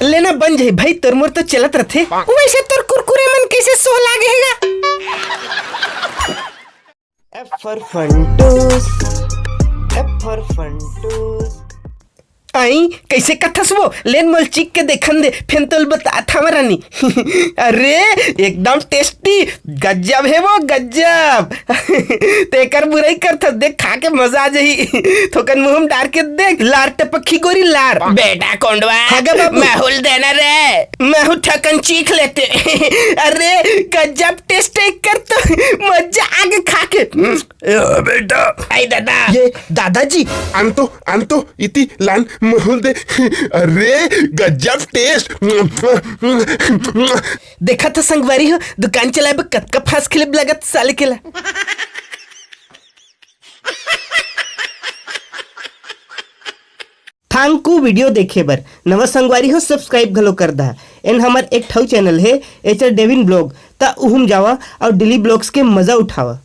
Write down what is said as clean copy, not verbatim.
लेना बन जाए भाई, तोर मोर तो चलत रथे। वैसे तोर कुरकुरे मन कैसे सोह लागेगा। F for फंटूस, F for फंटूस। आई कैसे कथस वो लेन मोल चिक के देखन दे फिर तो बता था रानी। अरे एकदम टेस्टी गज्जब है वो, गज्जब। तेकर बुराई कर था, देख खा के मजा आ जाही। थोकन मुंह में डाल के देख, लार टपकी गोरी लार। बेटा कोंडवा माहौल देना रे, मैं ठकन चीख लेते। अरे गज्जब टेस्ट कर तो मजा आगे खा के। बेटा आई दादा, ये दादाजी अंतो इति लान महल दे। अरे गजब टेस्ट। देखा था संगवारी हो, दुकान चलाए कतका फांस खिले लगत साले केला। थांकू वीडियो देखे बर नवा संगवारी हो सब्सक्राइब घलो कर दा। एन हमार एक ठौ चैनल है एचर डेविन ब्लॉग, ता उहुम जावा और डेली ब्लॉग्स के मजा उठावा।